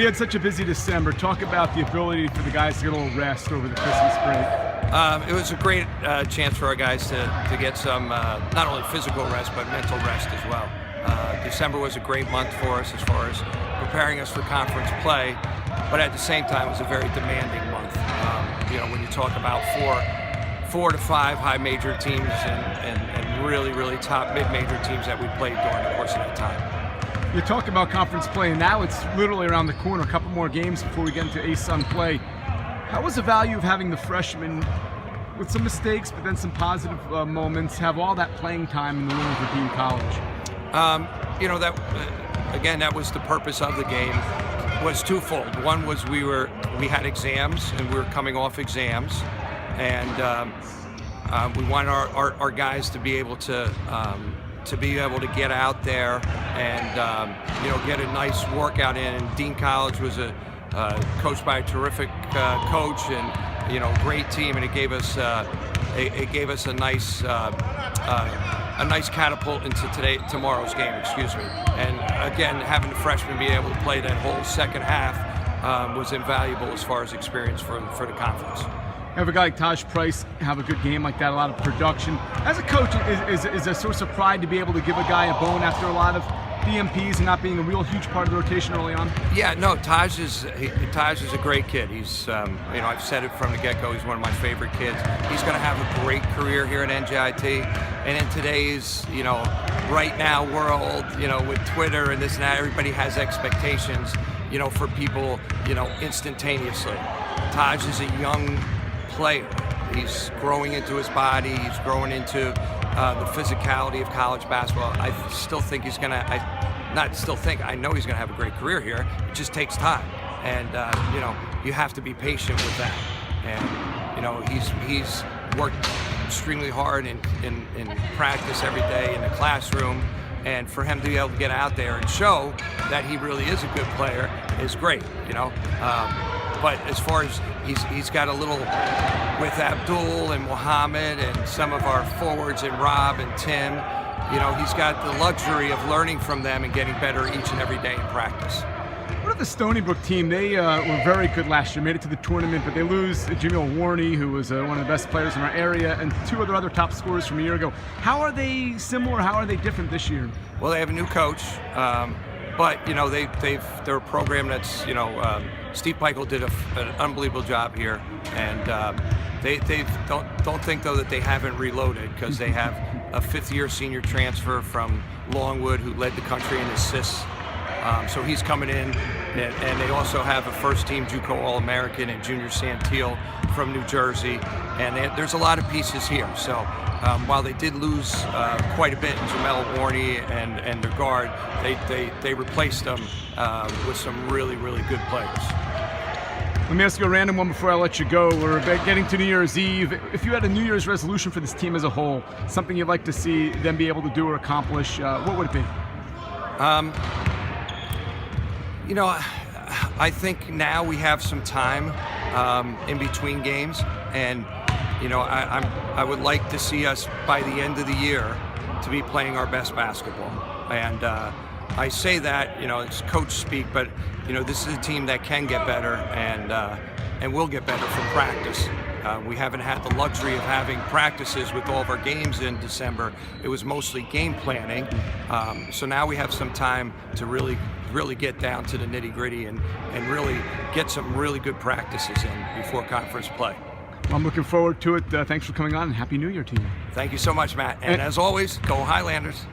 had such a busy December. Talk about the ability for the guys to get a little rest over the Christmas break. It was a great chance for our guys to get some not only physical rest but mental rest as well. December was a great month for us as far as preparing us for conference play, but at the same time it was a very demanding month. When you talk about four to five high major teams and really top mid-major teams that we played during the course of that time. You talk about conference play, and now it's literally around the corner, a couple more games before we get into ASUN play. How was the value of having the freshmen, with some mistakes but then some positive moments, have all that playing time in the Williams Redeemed College? That was the purpose of the game, was twofold. One was we had exams and we were coming off exams, and we wanted our guys to be able to get out there and get a nice workout in. And Dean College was coached by a terrific coach and great team, and it gave us a nice catapult into tomorrow's game. And again, having the freshmen be able to play that whole second half was invaluable as far as experience for the conference. Have a guy like Taj Price have a good game like that, a lot of production. As a coach, is a source of pride to be able to give a guy a bone after a lot of DMPs and not being a real huge part of the rotation early on? Yeah, no, Taj is a great kid. He's, I've said it from the get-go, he's one of my favorite kids. He's going to have a great career here at NJIT. And in today's, right now world, with Twitter and this and that, everybody has expectations, for people, instantaneously. Taj is a young player. He's growing into his body. He's growing into the physicality of college basketball. I still think he's going to, I know he's going to have a great career here. It just takes time. And, you have to be patient with that. And, he's worked extremely hard in practice every day in the classroom. And for him to be able to get out there and show that he really is a good player is great, But as far as he's got a little with Abdul and Mohammed and some of our forwards and Rob and Tim, he's got the luxury of learning from them and getting better each and every day in practice. What about the Stony Brook team? They were very good last year, made it to the tournament, but they lose Jamil Warney, who was one of the best players in our area, and two other top scorers from a year ago. How are they similar? How are they different this year? Well, they have a new coach, but they're a program that's Steve Peichel did an unbelievable job here, and they don't think though that they haven't reloaded, because they have a fifth-year senior transfer from Longwood who led the country in assists. So he's coming in, and they also have a first-team JUCO All-American and Junior Santil from New Jersey, and there's a lot of pieces here. So while they did lose quite a bit in Jamel Warney and their guard, they replaced them with some really good players. Let me ask you a random one before I let you go. We're getting to New Year's Eve. If you had a New Year's resolution for this team as a whole, something you'd like to see them be able to do or accomplish, what would it be? I think now we have some time in between games, and I would like to see us by the end of the year to be playing our best basketball. And I say that, it's coach speak, but this is a team that can get better and will get better from practice. We haven't had the luxury of having practices with all of our games in December. It was mostly game planning. So now we have some time to really get down to the nitty-gritty and really get some really good practices in before conference play. Well, I'm looking forward to it. Thanks for coming on, and Happy New Year to you. Thank you so much, Matt. And as always, go Highlanders.